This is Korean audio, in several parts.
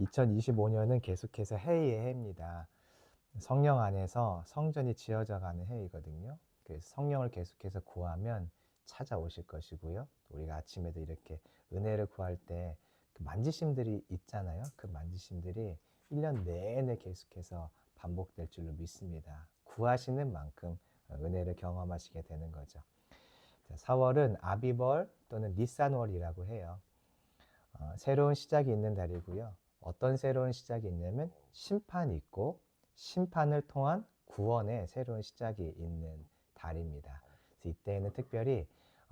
2025년은 계속해서 해의 해입니다. 성령 안에서 성전이 지어져 가는 해이거든요. 그래서 성령을 계속해서 구하면 찾아오실 것이고요. 우리가 아침에도 이렇게 은혜를 구할 때 그 만지심들이 있잖아요. 그 만지심들이 1년 내내 계속해서 반복될 줄로 믿습니다. 구하시는 만큼 은혜를 경험하시게 되는 거죠. 4월은 아비벌 또는 니산월이라고 해요. 새로운 시작이 있는 달이고요. 어떤 새로운 시작이 있냐면 심판이 있고 심판을 통한 구원의 새로운 시작이 있는 달입니다. 그래서 이때에는 특별히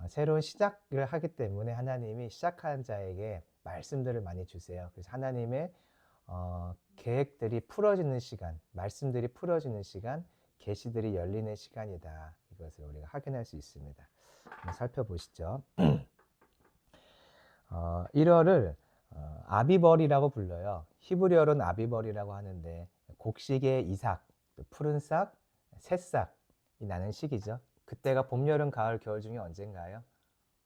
새로운 시작을 하기 때문에 하나님이 시작한 자에게 말씀들을 많이 주세요. 그래서 하나님의 계획들이 풀어지는 시간, 말씀들이 풀어지는 시간, 계시들이 열리는 시간이다. 이것을 우리가 확인할 수 있습니다. 한번 살펴보시죠. 1월을 아비벌이라고 불러요. 히브리어로는 아비벌이라고 하는데 곡식의 이삭, 푸른 싹, 새싹이 나는 시기죠. 그때가 봄, 여름, 가을, 겨울 중에 언젠가요?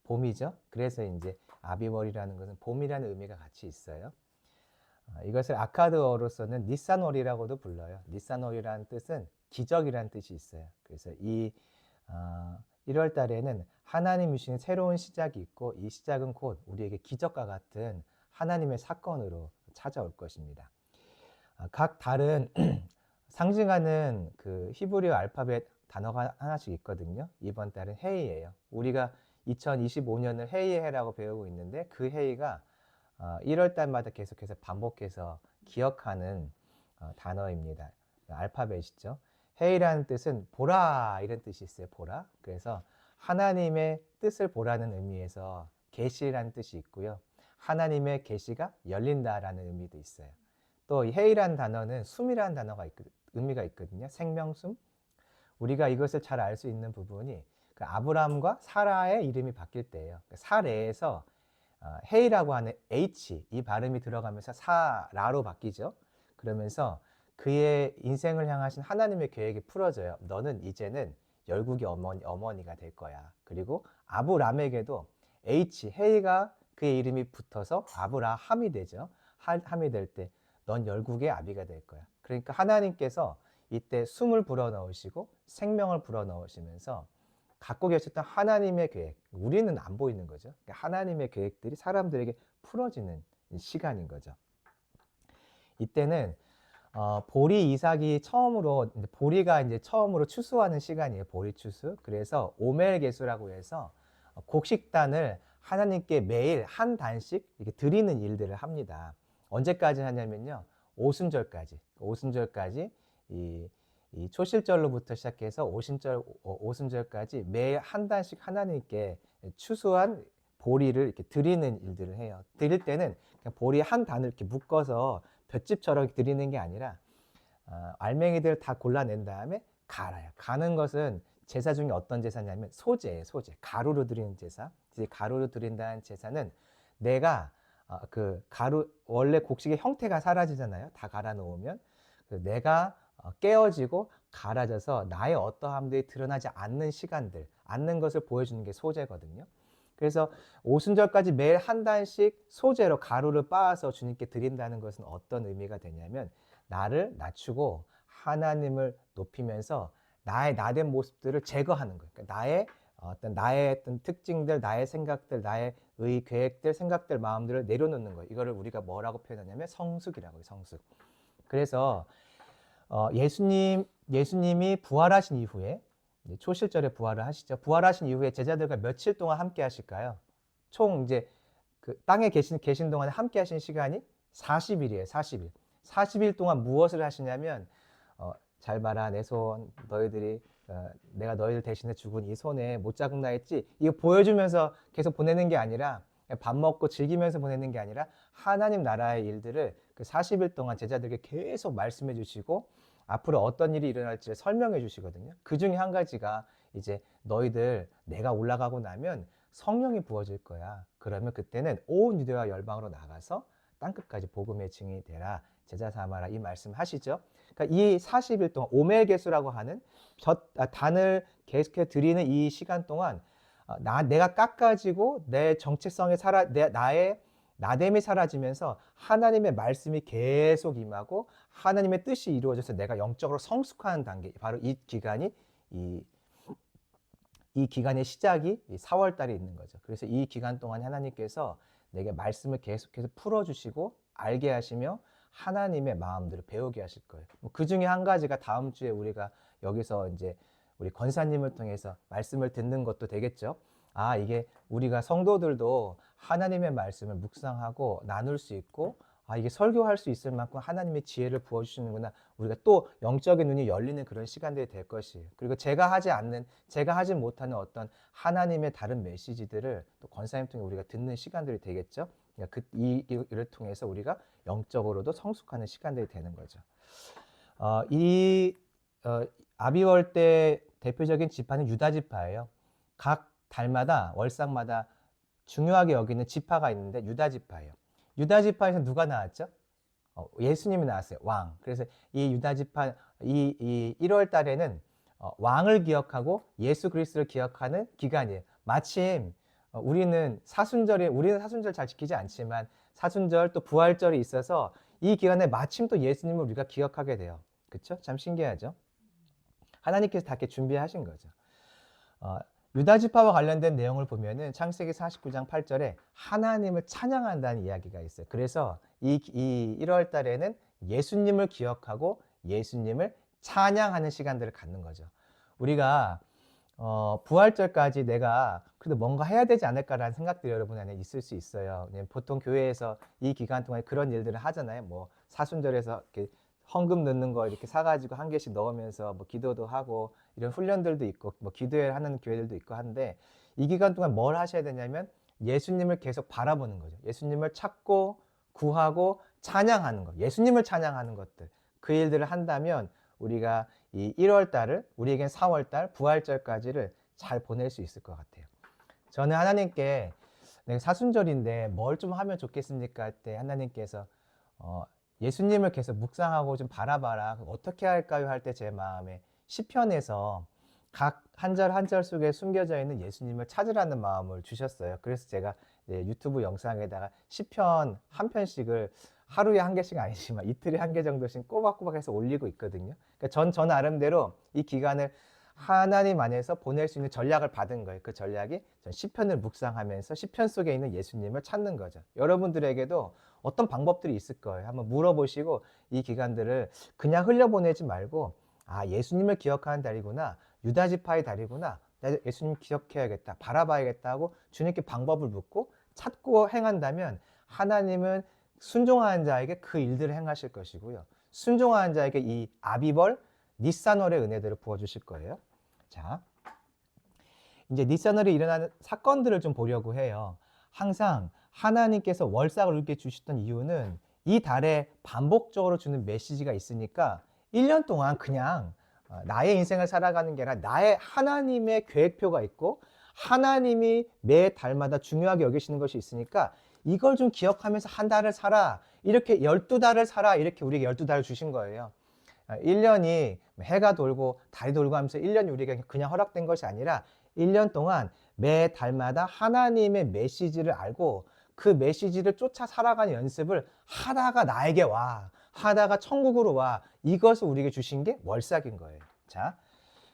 봄이죠. 그래서 이제 아비벌이라는 것은 봄이라는 의미가 같이 있어요. 이것을 아카드어로서는 니산월이라고도 불러요. 니산월이라는 뜻은 기적이라는 뜻이 있어요. 그래서 이 1월 달에는 하나님이 주신 새로운 시작이 있고 이 시작은 곧 우리에게 기적과 같은 하나님의 사건으로 찾아올 것입니다. 각 달은 상징하는 그 히브리어 알파벳 단어가 하나씩 있거든요. 이번 달은 해이예요. 우리가 2025년을 해이의 해라고 배우고 있는데 그 해이가 1월 달마다 계속해서 반복해서 기억하는 단어입니다. 알파벳이죠. 해이라는 뜻은 보라 이런 뜻이 있어요. 보라. 그래서 하나님의 뜻을 보라는 의미에서 계시라는 뜻이 있고요. 하나님의 계시가 열린다라는 의미도 있어요. 또 해이라는 단어는 숨이라는 단어가 의미가 있거든요. 생명숨. 우리가 이것을 잘 알 수 있는 부분이 그 아브람과 사라의 이름이 바뀔 때예요. 사레에서 헤이라고 하는 H 이 발음이 들어가면서 사라로 바뀌죠. 그러면서 그의 인생을 향하신 하나님의 계획이 풀어져요. 너는 이제는 열국의 어머니가 될 거야. 그리고 아브람에게도 H 헤이가 그의 이름이 붙어서 아브라함이 되죠. 함이 될 때 넌 열국의 아비가 될 거야. 그러니까 하나님께서 이때 숨을 불어넣으시고 생명을 불어넣으시면서 갖고 계셨던 하나님의 계획, 우리는 안 보이는 거죠. 하나님의 계획들이 사람들에게 풀어지는 시간인 거죠. 이때는 보리 이삭이 처음으로 보리가 이제 처음으로 추수하는 시간이에요. 보리 추수. 그래서 오멜 계수라고 해서 곡식단을 하나님께 매일 한 단씩 이렇게 드리는 일들을 합니다. 언제까지 하냐면요. 오순절까지 이 초실절로부터 시작해서 오순절까지 매일 한 단씩 하나님께 추수한 보리를 이렇게 드리는 일들을 해요. 드릴 때는 그냥 보리 한 단을 이렇게 묶어서 볏짚처럼 드리는 게 아니라 알맹이들 다 골라낸 다음에 갈아요. 가는 것은 제사 중에 어떤 제사냐면 소제예요. 소제. 가루로 드리는 제사. 이제 가루로 드린다는 제사는 내가 그 가루 원래 곡식의 형태가 사라지잖아요. 다 갈아 놓으면 내가 깨어지고 갈아져서 나의 어떠함들이 드러나지 않는 시간들, 않는 것을 보여주는 게 소제거든요. 그래서 오순절까지 매일 한 단씩 소제로 가루를 빻아서 주님께 드린다는 것은 어떤 의미가 되냐면 나를 낮추고 하나님을 높이면서 나의 나된 모습들을 제거하는 거예요. 그러니까 나의 어떤 특징들, 나의 생각들, 나의 계획들, 생각들, 마음들을 내려놓는 거예요. 이거를 우리가 뭐라고 표현하냐면 성숙이라고 해요. 성숙. 그래서 예수님이 부활하신 이후에 초실절에 부활을 하시죠. 부활하신 이후에 제자들과 며칠 동안 함께 하실까요? 총 이제 그 땅에 계신 동안에 함께 하신 시간이 40일이에요. 40일. 40일 동안 무엇을 하시냐면 잘 봐라 내 손 너희들이 내가 너희들 대신에 죽은 이 손에 못자국 했지 이거 보여주면서 계속 보내는 게 아니라 밥 먹고 즐기면서 보내는 게 아니라 하나님 나라의 일들을 그 40일 동안 제자들에게 계속 말씀해 주시고 앞으로 어떤 일이 일어날지를 설명해 주시거든요. 그 중에 한 가지가 이제 너희들 내가 올라가고 나면 성령이 부어질 거야. 그러면 그때는 온 유대와 열방으로 나가서 땅끝까지 복음의 증인이 되라. 제자 삼아라. 이 말씀 하시죠. 그러니까 이 40일 동안 오멜게수라고 하는 단을 계속해 드리는 이 시간 동안 내가 깎아지고 내 정체성에 나의 나됨이 사라지면서 하나님의 말씀이 계속 임하고 하나님의 뜻이 이루어져서 내가 영적으로 성숙하는 단계, 바로 이 기간이 이 기간의 시작이 4월 달에 있는 거죠. 그래서 이 기간 동안 하나님께서 내게 말씀을 계속해서 풀어주시고 알게 하시며 하나님의 마음대로 배우게 하실 거예요. 그 중에 한 가지가 다음 주에 우리가 여기서 이제 우리 권사님을 통해서 말씀을 듣는 것도 되겠죠. 아, 이게 우리가 성도들도 하나님의 말씀을 묵상하고 나눌 수 있고, 아, 이게 설교할 수 있을 만큼 하나님의 지혜를 부어주시는구나. 우리가 또 영적인 눈이 열리는 그런 시간들이 될 것이에요. 그리고 제가 하지 못하는 어떤 하나님의 다른 메시지들을 또 권사님 통해 우리가 듣는 시간들이 되겠죠. 그러니까 이를 통해서 우리가 영적으로도 성숙하는 시간들이 되는 거죠. 아비월 때 대표적인 지파는 유다 지파예요. 각 달마다 월상마다 중요하게 여기는 지파가 있는데 유다 지파예요. 유다 지파에서 누가 나왔죠? 예수님이 나왔어요. 왕. 그래서 이 유다 지파 이 1월 달에는 왕을 기억하고 예수 그리스도를 기억하는 기간이에요. 마침 우리는 사순절 잘 지키지 않지만 사순절 또 부활절이 있어서 이 기간에 마침 또 예수님을 우리가 기억하게 돼요. 그렇죠? 참 신기하죠? 하나님께서 다 이렇게 준비하신 거죠. 유다 지파와 관련된 내용을 보면은 창세기 49장 8절에 하나님을 찬양한다는 이야기가 있어요. 그래서 이 1월 달에는 예수님을 기억하고 예수님을 찬양하는 시간들을 갖는 거죠. 우리가 부활절까지 내가 그래도 뭔가 해야 되지 않을까라는 생각들이 여러분 안에 있을 수 있어요. 보통 교회에서 이 기간 동안에 그런 일들을 하잖아요. 뭐 사순절에서 이렇게 헌금 넣는 거 이렇게 사가지고 한 개씩 넣으면서 뭐 기도도 하고 이런 훈련들도 있고 뭐 기도회 하는 교회들도 있고 한데 이 기간 동안 뭘 하셔야 되냐면 예수님을 계속 바라보는 거죠. 예수님을 찾고 구하고 찬양하는 거, 예수님을 찬양하는 것들, 그 일들을 한다면 우리가 이 1월 달을 우리에겐 4월 달 부활절까지를 잘 보낼 수 있을 것 같아요. 저는 하나님께 내가 사순절인데 뭘 좀 하면 좋겠습니까? 할 때 하나님께서 예수님을 계속 묵상하고 좀 바라봐라. 어떻게 할까요? 할 때 제 마음에 시편에서 각 한 절 한 절 속에 숨겨져 있는 예수님을 찾으라는 마음을 주셨어요. 그래서 제가 유튜브 영상에다가 시편 한 편씩을 하루에 한 개씩 아니지만 이틀에 한 개 정도씩 꼬박꼬박 해서 올리고 있거든요. 그러니까 전 나름대로 이 기간을 하나님 안에서 보낼 수 있는 전략을 받은 거예요. 그 전략이 전 시편을 묵상하면서 시편 속에 있는 예수님을 찾는 거죠. 여러분들에게도 어떤 방법들이 있을 거예요. 한번 물어보시고 이 기간들을 그냥 흘려보내지 말고 아, 예수님을 기억하는 달이구나. 유다 지파의 달이구나. 내가 예수님 기억해야겠다. 바라봐야겠다 하고 주님께 방법을 묻고 찾고 행한다면 하나님은 순종하는 자에게 그 일들을 행하실 것이고요. 순종하는 자에게 이 아비벌, 니산월의 은혜들을 부어주실 거예요. 자, 이제 니산월에 일어나는 사건들을 좀 보려고 해요. 항상 하나님께서 월삭을 이렇게 주셨던 이유는 이 달에 반복적으로 주는 메시지가 있으니까 1년 동안 그냥 나의 인생을 살아가는 게 아니라 나의 하나님의 계획표가 있고 하나님이 매 달마다 중요하게 여기시는 것이 있으니까 이걸 좀 기억하면서 한 달을 살아. 이렇게 12달을 살아. 이렇게 우리에게 12달을 주신 거예요. 1년이 해가 돌고 달이 돌고 하면서 1년이 우리에게 그냥 허락된 것이 아니라 1년 동안 매 달마다 하나님의 메시지를 알고 그 메시지를 쫓아 살아가는 연습을 하다가 나에게 와. 하다가 천국으로 와. 이것을 우리에게 주신 게 월삭인 거예요. 자,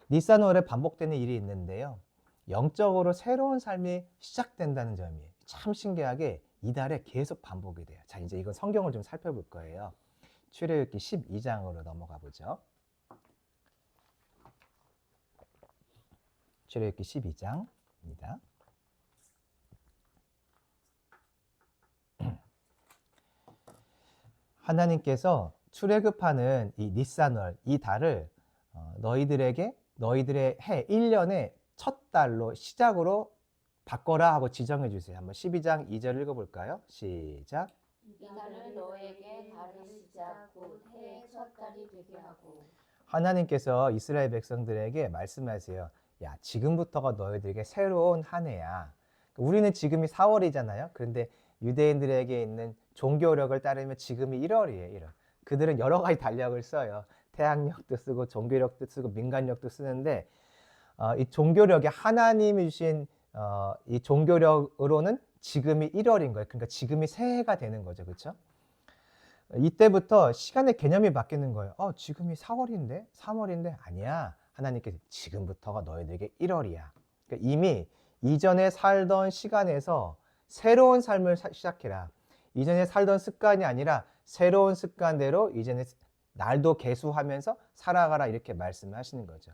니산월에 반복되는 일이 있는데요. 영적으로 새로운 삶이 시작된다는 점이에요. 참 신기하게 이달에 계속 반복이 돼요. 자, 이제 이건 성경을 좀 살펴볼 거예요. 출애굽기 12장으로 넘어가 보죠. 출애굽기 12장입니다. 하나님께서 출애굽하는 이 니산월, 이 달을 너희들의 해 1년의 첫 달로 시작으로 바꿔라 하고 지정해 주세요. 한번 12장 2절 읽어볼까요? 시작. 이 달을 너에게 달의 시작 곧 해의 첫 달이 되게 하고. 하나님께서 이스라엘 백성들에게 말씀하세요. 야, 지금부터가 너희들에게 새로운 한 해야. 우리는 지금이 4월이잖아요. 그런데 유대인들에게 있는 종교력을 따르면 지금이 1월이에요. 1월. 그들은 여러 가지 달력을 써요. 태양력도 쓰고 종교력도 쓰고 민간력도 쓰는데 이 종교력이 하나님이 주신 이 종교력으로는 지금이 1월인 거예요. 그러니까 지금이 새해가 되는 거죠. 그렇죠? 이때부터 시간의 개념이 바뀌는 거예요. 지금이 4월인데? 3월인데? 아니야. 하나님께서 지금부터가 너희들에게 1월이야. 그러니까 이미 이전에 살던 시간에서 새로운 삶을 시작해라. 이전에 살던 습관이 아니라 새로운 습관대로 이전에 날도 계수하면서 살아가라 이렇게 말씀을 하시는 거죠.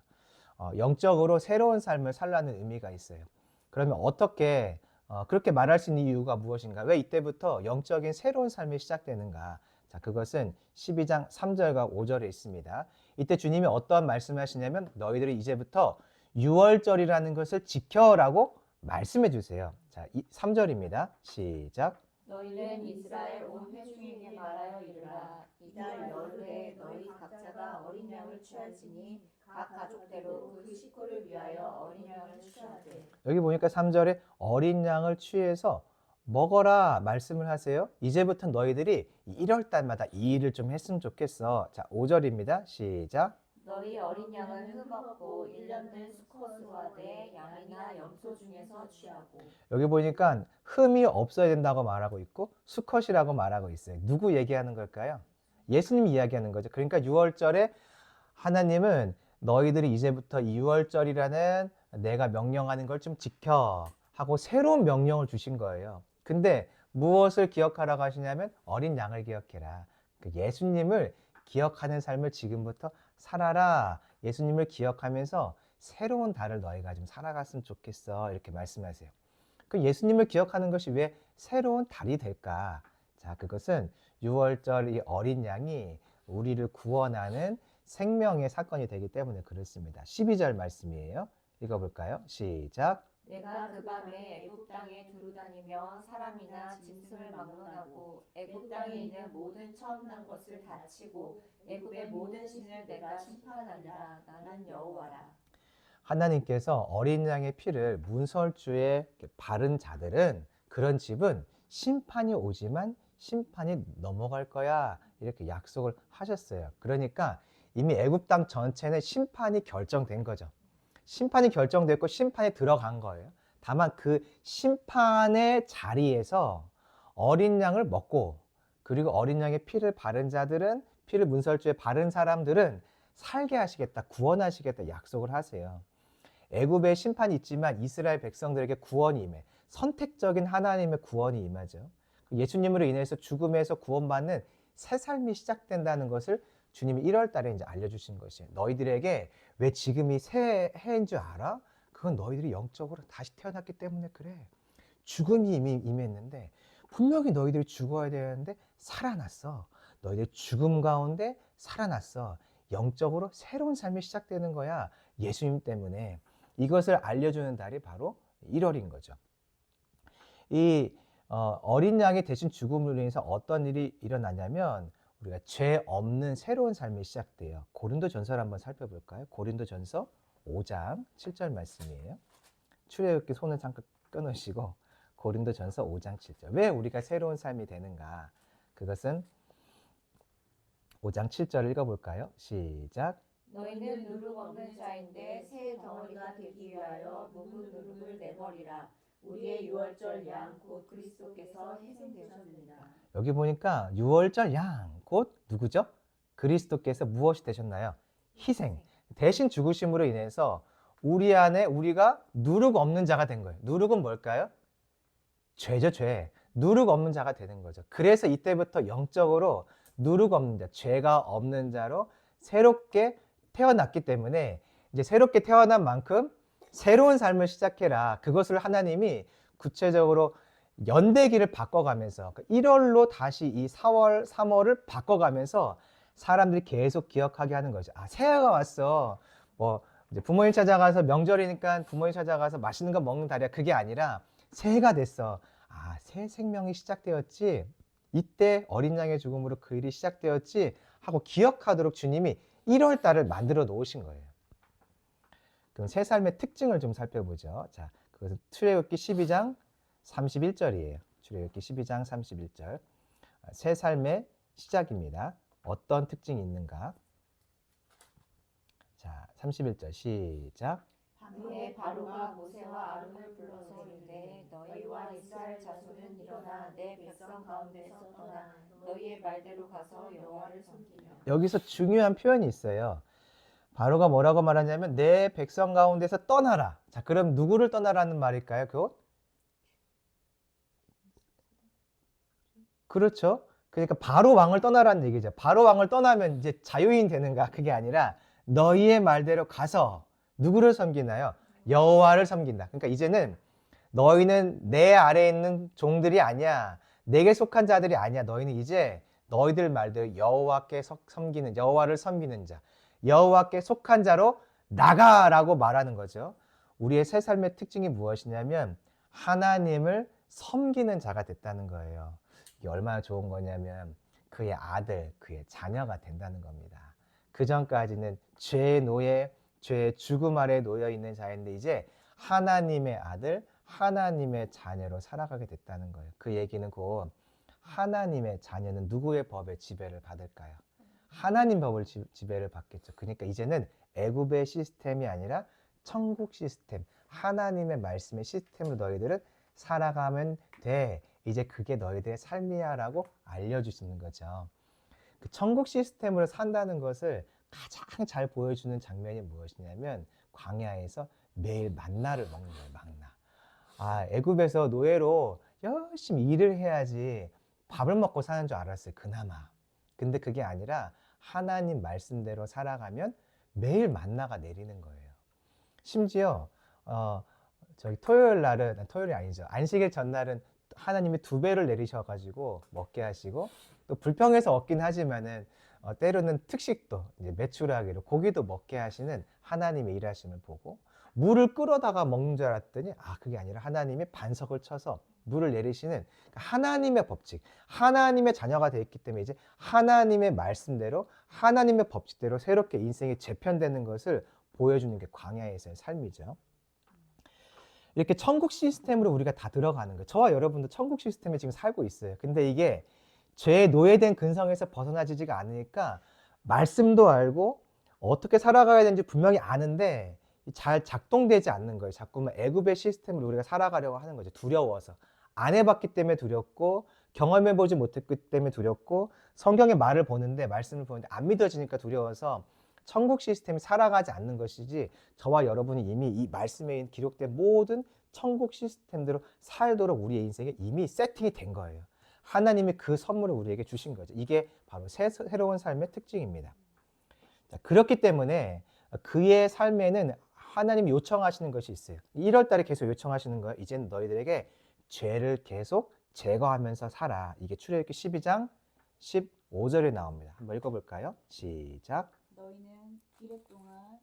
영적으로 새로운 삶을 살라는 의미가 있어요. 그러면 어떻게 그렇게 말할 수 있는 이유가 무엇인가? 왜 이때부터 영적인 새로운 삶이 시작되는가? 자, 그것은 12장 3절과 5절에 있습니다. 이때 주님이 어떠한 말씀을 하시냐면 너희들이 이제부터 6월절이라는 것을 지켜라고 말씀해 주세요. 자, 3절입니다. 시작. 너희는 이스라엘 온 회중에게 말하여 이르라. 이달 열흘에 너희 각자가 어린 양을 취할지니 각 가족대로 그 식구를 위하여 어린 양을 취하되. 여기 보니까 3절에 어린 양을 취해서 먹어라 말씀을 하세요. 이제부터 너희들이 1월 달마다 이 일을 좀 했으면 좋겠어. 자, 5절입니다. 시작. 너희 어린 양은 흠없고 1년 된 수컷으로 하되 양이나 염소 중에서 취하고. 여기 보니까 흠이 없어야 된다고 말하고 있고 수컷이라고 말하고 있어요. 누구 얘기하는 걸까요? 예수님 이야기하는 거죠. 그러니까 6월절에 하나님은 너희들이 이제부터 6월절이라는 내가 명령하는 걸 좀 지켜 하고 새로운 명령을 주신 거예요. 근데 무엇을 기억하라고 하시냐면 어린 양을 기억해라. 예수님을 기억하는 삶을 지금부터 살아라. 예수님을 기억하면서 새로운 달을 너희가 좀 살아갔으면 좋겠어. 이렇게 말씀하세요. 그 예수님을 기억하는 것이 왜 새로운 달이 될까? 자, 그것은 6월절 이 어린 양이 우리를 구원하는 생명의 사건이 되기 때문에 그렇습니다. 12절 말씀이에요. 읽어볼까요? 시작. 내가 그 밤에 애굽 땅에 두루다니며 사람이나 짐승을 막론하고 애굽 땅에 있는 모든 처음 난 것을 다 치고 애굽의 모든 신을 내가 심판하리라. 나는 여호와라. 하나님께서 어린 양의 피를 문설주에 바른 자들은 그런 집은 심판이 오지만 심판이 넘어갈 거야 이렇게 약속을 하셨어요. 그러니까 이미 애굽 땅 전체는 심판이 결정된 거죠. 심판이 결정됐고 심판이 들어간 거예요. 다만 그 심판의 자리에서 어린 양을 먹고 그리고 어린 양의 피를 바른 자들은 피를 문설주에 바른 사람들은 살게 하시겠다, 구원하시겠다 약속을 하세요. 애굽의 심판이 있지만 이스라엘 백성들에게 구원이 임해 선택적인 하나님의 구원이 임하죠. 예수님으로 인해서 죽음에서 구원받는 새 삶이 시작된다는 것을 주님이 1월 달에 이제 알려주신 것이에요. 너희들에게 왜 지금이 새 해인 줄 알아? 그건 너희들이 영적으로 다시 태어났기 때문에 그래. 죽음이 이미 임했는데 분명히 너희들이 죽어야 되는데 살아났어. 너희들 죽음 가운데 살아났어. 영적으로 새로운 삶이 시작되는 거야. 예수님 때문에. 이것을 알려주는 달이 바로 1월인 거죠. 이 어린 양이 대신 죽음으로 인해서 어떤 일이 일어나냐면 우리가 죄 없는 새로운 삶이 시작돼요. 고린도전서를 한번 살펴볼까요? 고린도전서 5장 7절 말씀이에요. 출애굽기 손을 잠깐 끊으시고 고린도전서 5장 7절. 왜 우리가 새로운 삶이 되는가? 그것은 5장 7절을 읽어볼까요? 시작. 너희는 누룩 없는 자인데 새 덩어리가 되기 위하여 묵은 누룩을 내버리라. 우리의 유월절 양 곧 그리스도께서 희생되셨습니다. 여기 보니까 6월절 양 곧 누구죠? 그리스도께서 무엇이 되셨나요? 희생. 대신 죽으심으로 인해서 우리 안에 우리가 누룩 없는 자가 된 거예요. 누룩은 뭘까요? 죄죠, 죄. 누룩 없는 자가 되는 거죠. 그래서 이때부터 영적으로 누룩 없는 자, 죄가 없는 자로 새롭게 태어났기 때문에 이제 새롭게 태어난 만큼 새로운 삶을 시작해라. 그것을 하나님이 구체적으로 연대기를 바꿔가면서 1월로 다시 이 4월, 3월을 바꿔가면서 사람들이 계속 기억하게 하는 거죠. 아, 새해가 왔어. 뭐 이제 부모님 찾아가서 명절이니까 부모님 찾아가서 맛있는 거 먹는 달이야. 그게 아니라 새해가 됐어. 아, 새 생명이 시작되었지. 이때 어린 양의 죽음으로 그 일이 시작되었지 하고 기억하도록 주님이 1월 달을 만들어 놓으신 거예요. 그럼 새 삶의 특징을 좀 살펴보죠. 자, 그것은 출애굽기 12장 31절이에요. 출애굽기 12장 31절. 새 삶의 시작입니다. 어떤 특징이 있는가? 자, 31절 시작. 이에 바로가 모세와 아론을 불러서 이르되 너희와 이스라엘 자손은 일어나 내 백성 가운데서 떠나 너희의 말대로 가서 여호와를 섬기며. 여기서 중요한 표현이 있어요. 바로가 뭐라고 말하냐면 내 백성 가운데서 떠나라. 자, 그럼 누구를 떠나라는 말일까요? 그렇죠. 그러니까 바로 왕을 떠나라는 얘기죠. 바로 왕을 떠나면 이제 자유인 되는가? 그게 아니라 너희의 말대로 가서 누구를 섬기나요? 여호와를 섬긴다. 그러니까 이제는 너희는 내 아래에 있는 종들이 아니야. 내게 속한 자들이 아니야. 너희는 이제 너희들 말대로 여호와께 섬기는, 여호와를 섬기는 자, 여호와께 속한 자로 나가라고 말하는 거죠. 우리의 새 삶의 특징이 무엇이냐면 하나님을 섬기는 자가 됐다는 거예요. 이게 얼마나 좋은 거냐면 그의 아들, 그의 자녀가 된다는 겁니다. 그 전까지는 죄의 노예, 죄의 죽음 아래 놓여 있는 자인데 이제 하나님의 아들, 하나님의 자녀로 살아가게 됐다는 거예요. 그 얘기는 곧 하나님의 자녀는 누구의 법의 지배를 받을까요? 하나님 법을 지배를 받겠죠. 그러니까 이제는 애굽의 시스템이 아니라 천국 시스템, 하나님의 말씀의 시스템으로 너희들은 살아가면 돼. 이제 그게 너희들의 삶이야 라고 알려주시는 거죠. 그 천국 시스템으로 산다는 것을 가장 잘 보여주는 장면이 무엇이냐면 광야에서 매일 만나를 먹는 거예요. 만나. 애굽에서 노예로 열심히 일을 해야지 밥을 먹고 사는 줄 알았어요. 그나마. 근데 그게 아니라 하나님 말씀대로 살아가면 매일 만나가 내리는 거예요. 심지어 저기 토요일이 아니죠. 안식일 전날은 하나님이 2배를 내리셔가지고 먹게 하시고 또 불평해서 얻긴 하지만은 때로는 특식도 이제 메추라기로 고기도 먹게 하시는 하나님의 일하심을 보고 물을 끓여다가 먹는 줄 알았더니 그게 아니라 하나님이 반석을 쳐서 물을 내리시는 하나님의 법칙, 하나님의 자녀가 되어 있기 때문에 이제 하나님의 말씀대로 하나님의 법칙대로 새롭게 인생이 재편되는 것을 보여주는 게 광야에서의 삶이죠. 이렇게 천국 시스템으로 우리가 다 들어가는 거예요. 저와 여러분도 천국 시스템에 지금 살고 있어요. 근데 이게 죄에 노예된 근성에서 벗어나지가 않으니까 말씀도 알고 어떻게 살아가야 되는지 분명히 아는데 잘 작동되지 않는 거예요. 자꾸만 애굽의 시스템으로 우리가 살아가려고 하는 거죠. 두려워서. 안 해봤기 때문에 두렵고 경험해보지 못했기 때문에 두렵고 성경의 말을 보는데 말씀을 보는데 안 믿어지니까 두려워서 천국 시스템이 살아가지 않는 것이지 저와 여러분이 이미 이 말씀에 기록된 모든 천국 시스템대로 살도록 우리의 인생에 이미 세팅이 된 거예요. 하나님이 그 선물을 우리에게 주신 거죠. 이게 바로 새로운 삶의 특징입니다. 자, 그렇기 때문에 그의 삶에는 하나님이 요청하시는 것이 있어요. 1월 달에 계속 요청하시는 거예요. 이제는 너희들에게 죄를 계속 제거하면서 살아. 이게 출애굽기 12장 15절에 나옵니다. 한번 읽어볼까요? 시작. 너희는 이래 동안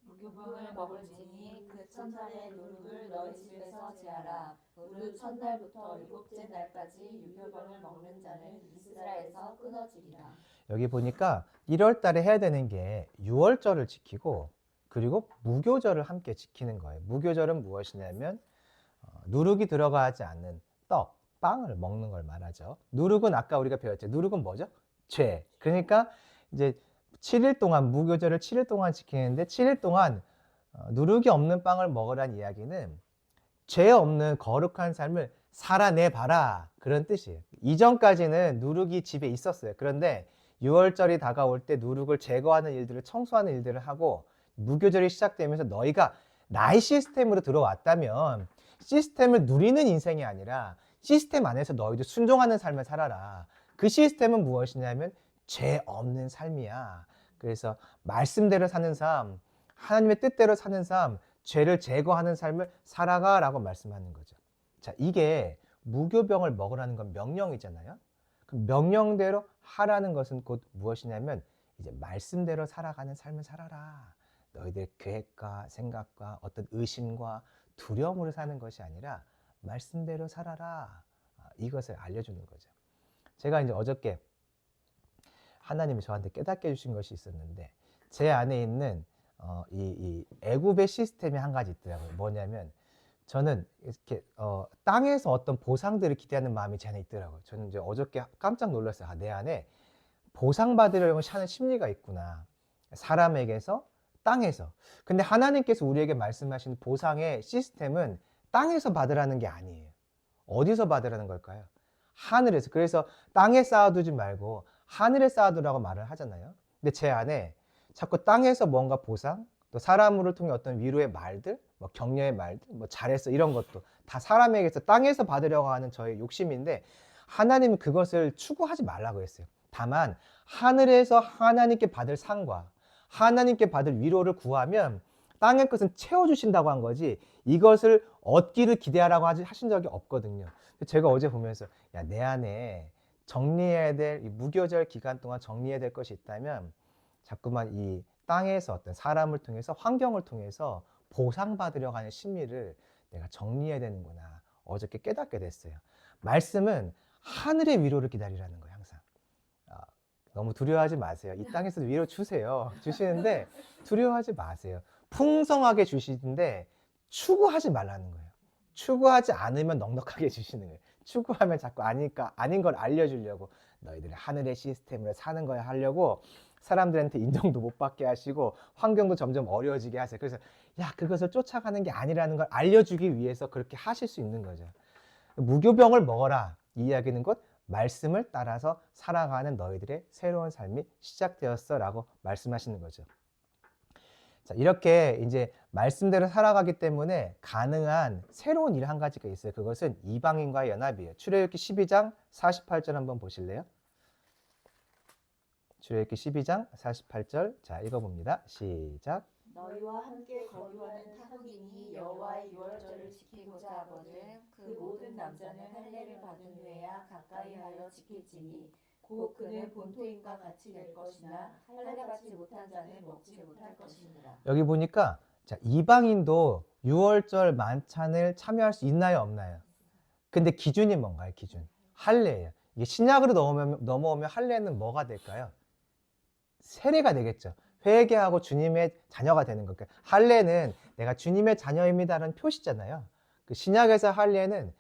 무교병을 먹을지니 그 첫날의 누룩을 너희 집에서 제하라. 무릇 첫날부터 7째 날까지 유교병을 먹는 자는 이스라엘에서 끊어지리라. 여기 보니까 1월 달에 해야 되는 게 6월절을 지키고 그리고 무교절을 함께 지키는 거예요. 무교절은 무엇이냐면 누룩이 들어가지 않는 떡, 빵을 먹는 걸 말하죠. 누룩은 아까 우리가 배웠죠. 누룩은 뭐죠? 죄. 그러니까 이제 7일 동안 무교절을 7일 동안 지키는데 7일 동안 누룩이 없는 빵을 먹으란 이야기는 죄 없는 거룩한 삶을 살아내봐라 그런 뜻이에요. 이전까지는 누룩이 집에 있었어요. 그런데 6월절이 다가올 때 누룩을 제거하는 일들을 청소하는 일들을 하고 무교절이 시작되면서 너희가 나의 시스템으로 들어왔다면 시스템을 누리는 인생이 아니라 시스템 안에서 너희도 순종하는 삶을 살아라. 그 시스템은 무엇이냐면 죄 없는 삶이야. 그래서 말씀대로 사는 삶, 하나님의 뜻대로 사는 삶, 죄를 제거하는 삶을 살아가라고 말씀하는 거죠. 자, 이게 무교병을 먹으라는 건 명령이잖아요. 그 명령대로 하라는 것은 곧 무엇이냐면 이제 말씀대로 살아가는 삶을 살아라. 너희들 계획과 생각과 어떤 의심과 두려움으로 사는 것이 아니라 말씀대로 살아라. 이것을 알려주는 거죠. 제가 이제 어저께 하나님이 저한테 깨닫게 해주신 것이 있었는데 제 안에 있는 이 애굽의 시스템이 한 가지 있더라고요. 뭐냐면 저는 이렇게 땅에서 어떤 보상들을 기대하는 마음이 제 안에 있더라고요. 저는 이제 어저께 깜짝 놀랐어요. 내 안에 보상받으려고 하는 심리가 있구나. 사람에게서 땅에서. 근데 하나님께서 우리에게 말씀하신 보상의 시스템은 땅에서 받으라는 게 아니에요. 어디서 받으라는 걸까요? 하늘에서. 그래서 땅에 쌓아두지 말고 하늘에 쌓아두라고 말을 하잖아요. 근데 제 안에 자꾸 땅에서 뭔가 보상, 또 사람을 통해 어떤 위로의 말들, 뭐 격려의 말들, 뭐 잘했어 이런 것도 다 사람에게서 땅에서 받으려고 하는 저의 욕심인데 하나님은 그것을 추구하지 말라고 했어요. 다만 하늘에서 하나님께 받을 상과 하나님께 받을 위로를 구하면 땅의 것은 채워주신다고 한 거지 이것을 얻기를 기대하라고 하신 적이 없거든요. 제가 어제 보면서 야, 내 안에 정리해야 될 이 무교절 기간 동안 정리해야 될 것이 있다면 자꾸만 이 땅에서 어떤 사람을 통해서 환경을 통해서 보상받으려고 하는 심리를 내가 정리해야 되는구나 어저께 깨닫게 됐어요. 말씀은 하늘의 위로를 기다리라는 거예요. 항상 너무 두려워하지 마세요. 이 땅에서도 위로 주세요. 주시는데 두려워하지 마세요. 풍성하게 주시는데 추구하지 말라는 거예요. 추구하지 않으면 넉넉하게 주시는 거예요. 추구하면 자꾸 아니까 아닌 걸 알려주려고 너희들이 하늘의 시스템으로 사는 거야 하려고 사람들한테 인정도 못 받게 하시고 환경도 점점 어려워지게 하세요. 그래서 야 그것을 쫓아가는 게 아니라는 걸 알려주기 위해서 그렇게 하실 수 있는 거죠. 무교병을 먹어라 이 이야기는 곧 말씀을 따라서 살아가는 너희들의 새로운 삶이 시작되었어 라고 말씀하시는 거죠. 자, 이렇게 이제 말씀대로 살아가기 때문에 가능한 새로운 일 한 가지가 있어요. 그것은 이방인과의 연합이에요. 출애굽기 12장 48절 한번 보실래요? 출애굽기 12장 48절 자 읽어봅니다. 시작. 너희와 함께 거류하는 타국인이 여호와의 유월절을 지키고자 하거든 그 모든 남자는 할례를 받은 후에야 가까이하여 지킬지니 곧 그는 본토인과 같이 될 것이나 할례 받지 못한 자는 먹지 못할 것이니라. 여기 보니까 자, 이방인도 유월절 만찬을 참여할 수 있나요, 없나요? 근데 기준이 뭔가요? 기준. 할례예요. 이게 신약으로 넘어오면 할례는 뭐가 될까요? 세례가 되겠죠. 회개하고 주님의 자녀가 되는 거니까 할례는 내가 주님의 자녀입니다라는 표시잖아요. 그 신약에서 할례는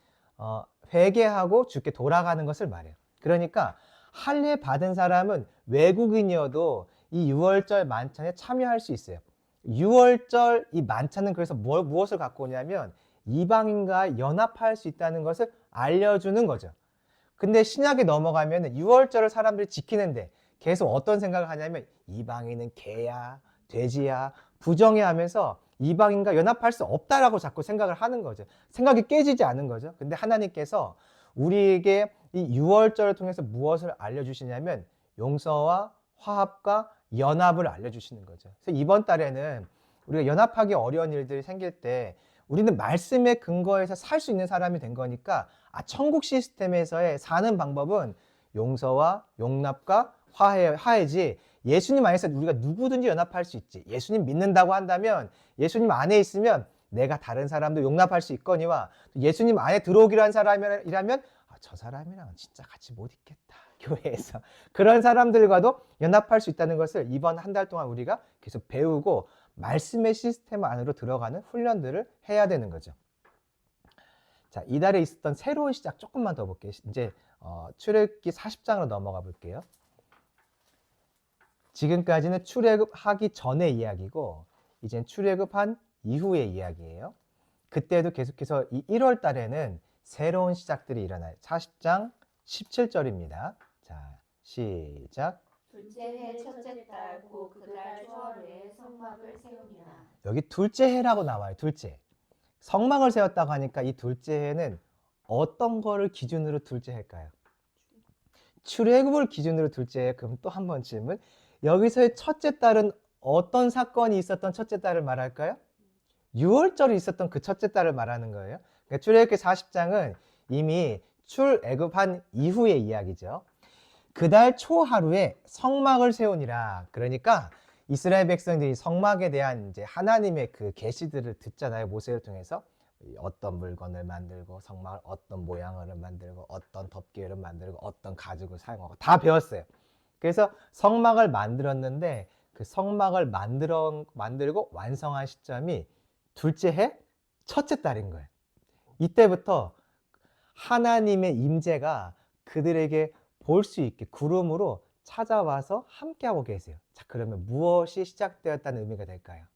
회개하고 주께 돌아가는 것을 말해요. 그러니까 할례 받은 사람은 외국인이어도 이 유월절 만찬에 참여할 수 있어요. 유월절 이 만찬은 그래서 무엇을 갖고 오냐면 이방인과 연합할 수 있다는 것을 알려주는 거죠. 근데 신약에 넘어가면 유월절을 사람들이 지키는데 계속 어떤 생각을 하냐면 이방인은 개야, 돼지야, 부정해 하면서 이방인과 연합할 수 없다라고 자꾸 생각을 하는 거죠. 생각이 깨지지 않은 거죠. 근데 하나님께서 우리에게 이 유월절을 통해서 무엇을 알려주시냐면 용서와 화합과 연합을 알려주시는 거죠. 그래서 이번 달에는 우리가 연합하기 어려운 일들이 생길 때 우리는 말씀의 근거에서 살 수 있는 사람이 된 거니까 천국 시스템에서의 사는 방법은 용서와 용납과 화해지 예수님 안에서 우리가 누구든지 연합할 수 있지. 예수님 믿는다고 한다면 예수님 안에 있으면 내가 다른 사람도 용납할 수 있거니와 예수님 안에 들어오기로 한 사람이라면 저 사람이랑 진짜 같이 못 있겠다. 교회에서. 그런 사람들과도 연합할 수 있다는 것을 이번 한 달 동안 우리가 계속 배우고 말씀의 시스템 안으로 들어가는 훈련들을 해야 되는 거죠. 자, 이달에 있었던 새로운 시작 조금만 더 볼게요. 이제 출애굽기 40장으로 넘어가 볼게요. 지금까지는 출애굽하기 전의 이야기고 이젠 출애굽한 이후의 이야기예요. 그때도 계속해서 이 1월 달에는 새로운 시작들이 일어나요. 40장 17절입니다. 자, 시작. 둘째 해 첫째 달 곧 그달 초하루에 성막을 세우니라. 여기 둘째 해라고 나와요. 둘째. 성막을 세웠다고 하니까 이 둘째 해는 어떤 거를 기준으로 둘째 해일까요? 출애굽을 기준으로 둘째 해. 그럼 또 한 번 질문. 여기서의 첫째 달은 어떤 사건이 있었던 첫째 달을 말할까요? 유월절이 있었던 그 첫째 달을 말하는 거예요. 그러니까 출애굽기 40장은 이미 출애굽한 이후의 이야기죠. 그달 초하루에 성막을 세우니라. 그러니까 이스라엘 백성들이 성막에 대한 이제 하나님의 그 계시들을 듣잖아요. 모세를 통해서 어떤 물건을 만들고 성막을 어떤 모양을 만들고 어떤 덮개를 만들고 어떤 가죽을 사용하고 다 배웠어요. 그래서 성막을 만들었는데 그 성막을 만들고 완성한 시점이 둘째 해 첫째 달인 거예요. 이때부터 하나님의 임재가 그들에게 볼 수 있게 구름으로 찾아와서 함께하고 계세요. 자, 그러면 무엇이 시작되었다는 의미가 될까요?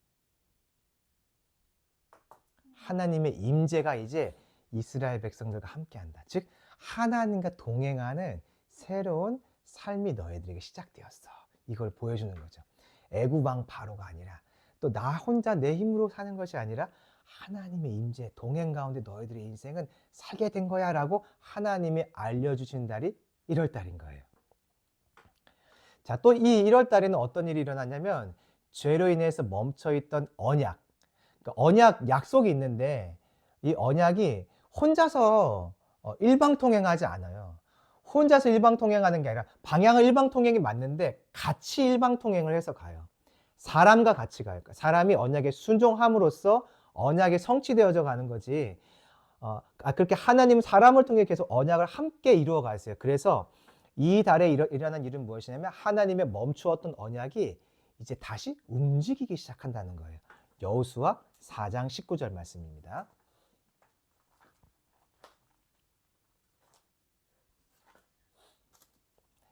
하나님의 임재가 이제 이스라엘 백성들과 함께한다. 즉 하나님과 동행하는 새로운 삶이 너희들에게 시작되었어. 이걸 보여주는 거죠. 애굽 왕 바로가 아니라 또 나 혼자 내 힘으로 사는 것이 아니라 하나님의 임재, 동행 가운데 너희들의 인생은 살게 된 거야 라고 하나님이 알려주신 달이 1월 달인 거예요. 자, 또 이 1월 달에는 어떤 일이 일어났냐면 죄로 인해서 멈춰있던 언약, 그러니까 언약 약속이 있는데 이 언약이 혼자서 일방통행하지 않아요. 혼자서 일방통행하는 게 아니라 방향은 일방통행이 맞는데 같이 일방통행을 해서 가요. 사람과 같이 가요. 사람이 언약에 순종함으로써 언약이 성취되어져 가는 거지. 그렇게 하나님 사람을 통해 계속 언약을 함께 이루어 가세요. 그래서 이 달에 일어난 일은 무엇이냐면 하나님의 멈추었던 언약이 이제 다시 움직이기 시작한다는 거예요. 여호수아 4장 19절 말씀입니다.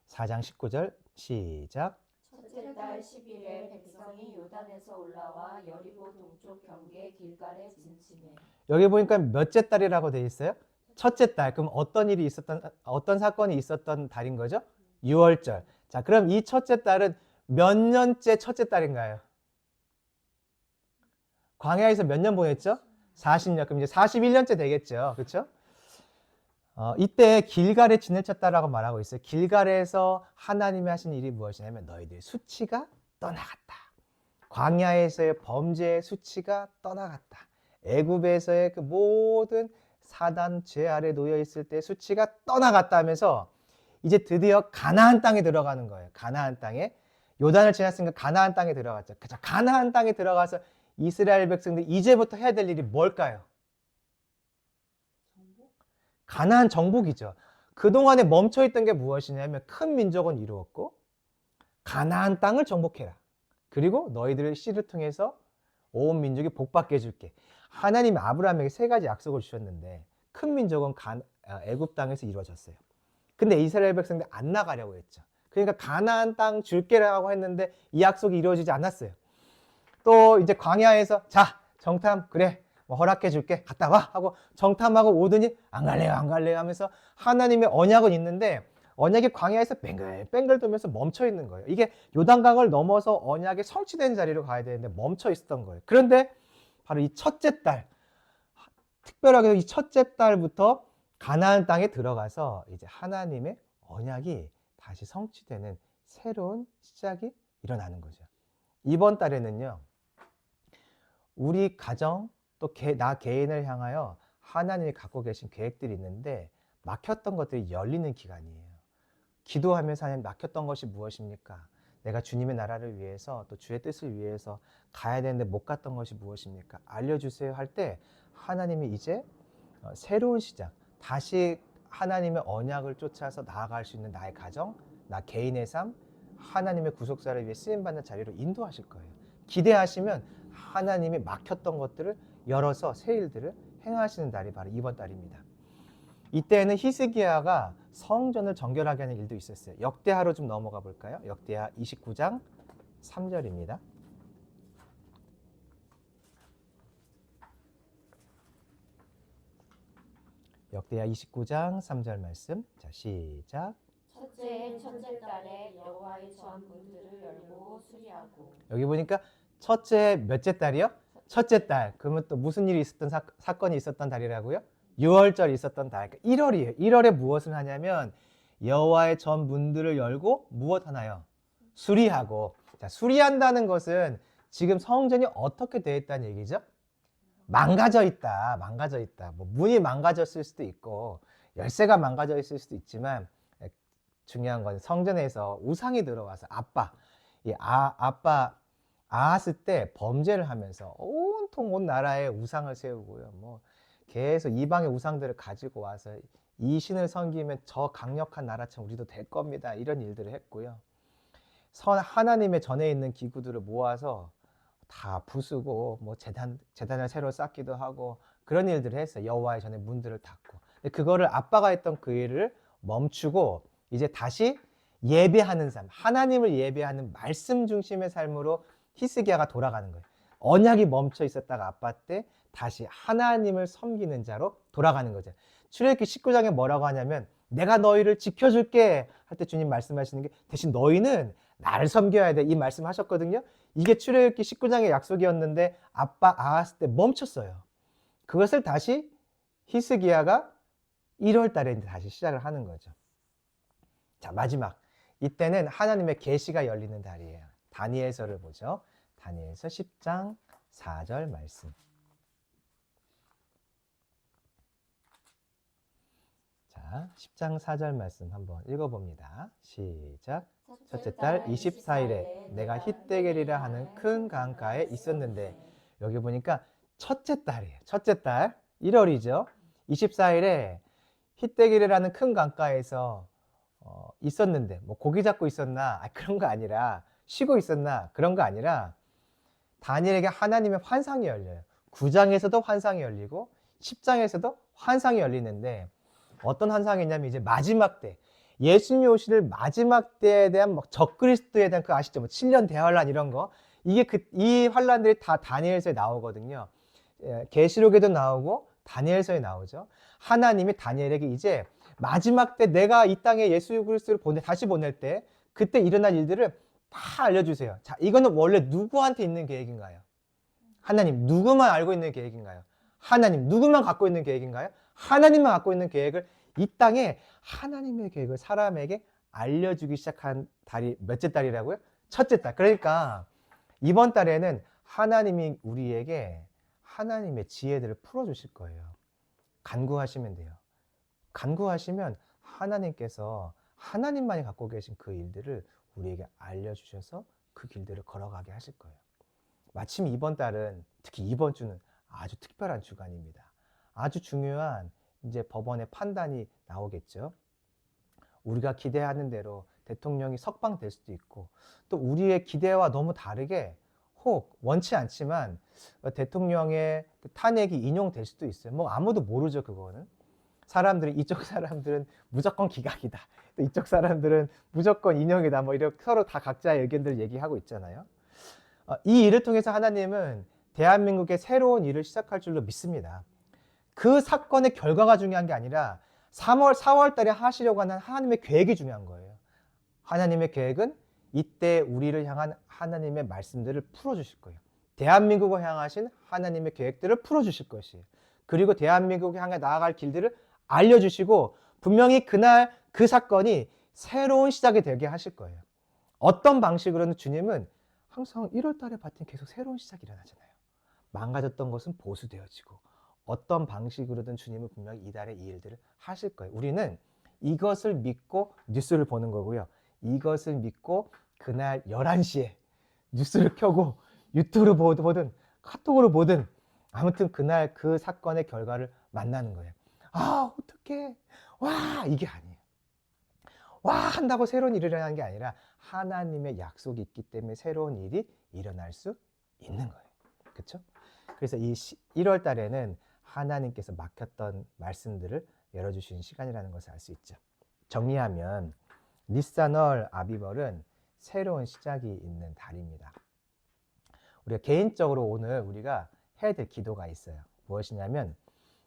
4장 19절 시작. 첫째 달 10일에 백성이 요단에서 올라와 여리고 동쪽 경계 길갈에 진침해. 여기 보니까 몇째 달이라고 되어 있어요? 첫째 달. 그럼 어떤 사건이 있었던 달인 거죠? 6월절. 자, 그럼 이 첫째 달은 몇 년째 첫째 달인가요? 광야에서 몇 년 보냈죠? 40년. 그럼 이제 41년째 되겠죠. 그렇죠? 이때 길갈에 진을 쳤다라고 말하고 있어요. 길갈에서 하나님이 하신 일이 무엇이냐면 너희들의 수치가 떠나갔다. 광야에서의 범죄의 수치가 떠나갔다. 애굽에서의 그 모든 사단 죄 아래 놓여 있을 때 수치가 떠나갔다 하면서 이제 드디어 가나안 땅에 들어가는 거예요. 가나안 땅에 요단을 지났으니까 가나안 땅에 들어갔죠. 그죠? 가나안 땅에 들어가서 이스라엘 백성들이 이제부터 해야 될 일이 뭘까요? 가나안 정복이죠. 그동안에 멈춰있던 게 무엇이냐면 큰 민족은 이루었고 가나안 땅을 정복해라. 그리고 너희들의 씨를 통해서 온 민족이 복받게 해줄게. 하나님이 아브라함에게 3가지 약속을 주셨는데 큰 민족은 애굽 땅에서 이루어졌어요. 근데 이스라엘 백성들이 안 나가려고 했죠. 그러니까 가나안 땅 줄게라고 했는데 이 약속이 이루어지지 않았어요. 또 이제 광야에서 자 정탐 그래 뭐 허락해 줄게 갔다 와 하고 정탐하고 오더니 안 갈래요 하면서 하나님의 언약은 있는데 언약이 광야에서 뱅글뱅글 돌면서 멈춰 있는 거예요. 이게 요단강을 넘어서 언약이 성취된 자리로 가야 되는데 멈춰 있었던 거예요. 그런데 바로 이 첫째 달, 특별하게 이 첫째 달부터 가나안 땅에 들어가서 이제 하나님의 언약이 다시 성취되는 새로운 시작이 일어나는 거죠. 이번 달에는요, 우리 가정 또 나 개인을 향하여 하나님이 갖고 계신 계획들이 있는데 막혔던 것들이 열리는 기간이에요. 기도하면서 하나님 막혔던 것이 무엇입니까? 내가 주님의 나라를 위해서 또 주의 뜻을 위해서 가야 되는데 못 갔던 것이 무엇입니까? 알려주세요 할 때 하나님이 이제 새로운 시작, 다시 하나님의 언약을 쫓아서 나아갈 수 있는 나의 가정, 나 개인의 삶, 하나님의 구속사를 위해 쓰임받는 자리로 인도하실 거예요. 기대하시면 하나님이 막혔던 것들을 열어서 새 일들을 행하시는 달이 바로 이번 달입니다. 이때에는 히스기야가 성전을 정결하게 하는 일도 있었어요. 역대하로 좀 넘어가 볼까요? 역대하 29장 3절입니다. 역대하 29장 3절 말씀. 자, 시작. 첫째 달에 여호와의 전 문들을 열고 수리하고. 여기 보니까 첫째 몇째 달이요? 첫째 달. 그러면 또 무슨 일이 있었던 사건이 있었던 달이라고요? 6월절이 있었던 달. 그러니까 1월이에요. 1월에 무엇을 하냐면 여호와의 전 문들을 열고 무엇 하나요? 수리하고. 자, 수리한다는 것은 지금 성전이 어떻게 되어 있다는 얘기죠? 망가져 있다. 망가져 있다. 뭐 문이 망가졌을 수도 있고 열쇠가 망가져 있을 수도 있지만 중요한 건 성전에서 우상이 들어와서 아빠 아하스 때 범죄를 하면서 온통 온 나라에 우상을 세우고요. 뭐 계속 이방의 우상들을 가지고 와서 이 신을 섬기면 저 강력한 나라처럼 우리도 될 겁니다. 이런 일들을 했고요. 하나님의 전에 있는 기구들을 모아서 다 부수고 뭐 재단을 새로 쌓기도 하고 그런 일들을 했어요. 여호와의 전에 문들을 닫고. 근데 그거를 아빠가 했던 그 일을 멈추고 이제 다시 예배하는 삶, 하나님을 예배하는 말씀 중심의 삶으로 히스기야가 돌아가는 거예요. 언약이 멈춰 있었다가 아빠 때 다시 하나님을 섬기는 자로 돌아가는 거죠. 출애굽기 19장에 뭐라고 하냐면 내가 너희를 지켜줄게 할 때 주님 말씀하시는 게 대신 너희는 나를 섬겨야 돼, 이 말씀하셨거든요. 이게 출애굽기 19장의 약속이었는데 아빠 아하스 때 멈췄어요. 그것을 다시 히스기야가 1월 달에 다시 시작을 하는 거죠. 자, 마지막. 이때는 하나님의 계시가 열리는 달이에요. 다니엘서를 보죠. 다니엘서 10장 4절 말씀. 자, 10장 4절 말씀 한번 읽어봅니다. 시작. 첫째 달 24일에 내가 힛데겔이라 하는 큰 강가에 있었는데, 여기 보니까 첫째 달이에요. 첫째 달 1월이죠. 24일에 힛데겔이라는 큰 강가에서 있었는데, 뭐 고기 잡고 있었나? 그런 거 아니라, 쉬고 있었나? 그런 거 아니라 다니엘에게 하나님의 환상이 열려요. 9장에서도 환상이 열리고 10장에서도 환상이 열리는데, 어떤 환상이냐면 이제 마지막 때, 예수님 오실 마지막 때에 대한 막 적그리스도에 대한 그 아시죠? 뭐 7년 대환란 이런 거, 이게 이 환란들이 다 다니엘서에 나오거든요. 계시록에도 나오고 다니엘서에 나오죠. 하나님이 다니엘에게 이제 마지막 때 내가 이 땅에 예수 그리스도를 다시 보낼 때 그때 일어날 일들을 다 알려주세요. 자, 이거는 원래 누구한테 있는 계획인가요? 하나님 누구만 알고 있는 계획인가요? 하나님 누구만 갖고 있는 계획인가요? 하나님만 갖고 있는 계획을 이 땅에 하나님의 계획을 사람에게 알려주기 시작한 달이 몇째 달이라고요? 첫째 달. 그러니까 이번 달에는 하나님이 우리에게 하나님의 지혜들을 풀어주실 거예요. 간구하시면 돼요. 간구하시면 하나님께서 하나님만이 갖고 계신 그 일들을 우리에게 알려주셔서 그 길들을 걸어가게 하실 거예요. 마침 이번 달은, 특히 이번 주는 아주 특별한 주간입니다. 아주 중요한 이제 법원의 판단이 나오겠죠. 우리가 기대하는 대로 대통령이 석방될 수도 있고, 또 우리의 기대와 너무 다르게 혹 원치 않지만 대통령의 탄핵이 인용될 수도 있어요. 뭐 아무도 모르죠, 그거는. 이쪽 사람들은 무조건 기각이다, 또 이쪽 사람들은 무조건 인용이다, 뭐 이렇게 서로 다 각자의 의견들을 얘기하고 있잖아요. 이 일을 통해서 하나님은 대한민국의 새로운 일을 시작할 줄로 믿습니다. 그 사건의 결과가 중요한 게 아니라 4월 달에 하시려고 하는 하나님의 계획이 중요한 거예요. 하나님의 계획은 이때 우리를 향한 하나님의 말씀들을 풀어주실 거예요. 대한민국을 향하신 하나님의 계획들을 풀어주실 것이에요. 그리고 대한민국을 향해 나아갈 길들을 알려주시고, 분명히 그날 그 사건이 새로운 시작이 되게 하실 거예요. 어떤 방식으로는 주님은 항상 1월 달에 봤더니 계속 새로운 시작이 일어나잖아요. 망가졌던 것은 보수되어지고, 어떤 방식으로든 주님은 분명히 이달에 이 일들을 하실 거예요. 우리는 이것을 믿고 뉴스를 보는 거고요. 이것을 믿고 그날 11시에 뉴스를 켜고 유튜브를 보든 카톡으로 보든 아무튼 그날 그 사건의 결과를 만나는 거예요. 아, 어떡해. 와, 이게 아니에요. 와, 한다고 새로운 일이 일어나는 게 아니라 하나님의 약속이 있기 때문에 새로운 일이 일어날 수 있는 거예요. 그렇죠? 그래서 이 1월 달에는 하나님께서 막혔던 말씀들을 열어주신 시간이라는 것을 알 수 있죠. 정리하면 니산월 아비벌은 새로운 시작이 있는 달입니다. 우리가 개인적으로 오늘 우리가 해야 될 기도가 있어요. 무엇이냐면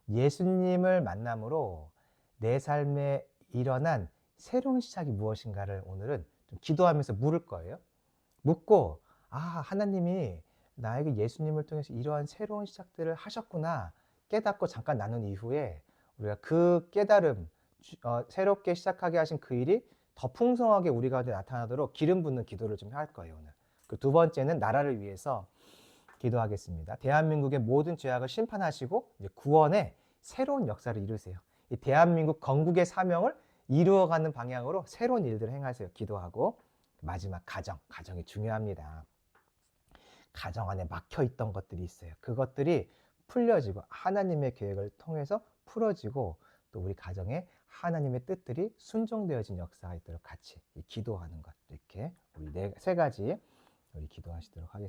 예수님을 만남으로 내 삶에 일어난 새로운 시작이 무엇인가를 오늘은 좀 기도하면서 물을 거예요. 묻고, 아, 하나님이 나에게 예수님을 통해서 이러한 새로운 시작들을 하셨구나 깨닫고 잠깐 나눈 이후에 우리가 그 깨달음, 새롭게 시작하게 하신 그 일이 더 풍성하게 우리 가운데 나타나도록 기름 붓는 기도를 좀 할 거예요, 오늘. 그 두 번째는 나라를 위해서 기도하겠습니다. 대한민국의 모든 죄악을 심판하시고 이제 구원의 새로운 역사를 이루세요. 이 대한민국 건국의 사명을 이루어가는 방향으로 새로운 일들을 행하세요. 기도하고, 마지막 가정이 중요합니다. 가정 안에 막혀있던 것들이 있어요. 그것들이 풀려지고 하나님의 계획을 통해서 풀어지고, 또 우리 가정에 하나님의 뜻들이 순종되어진 역사가 있도록 같이 기도하는 것, 이렇게 우리 세 가지 우리 기도하시도록 하겠습니다.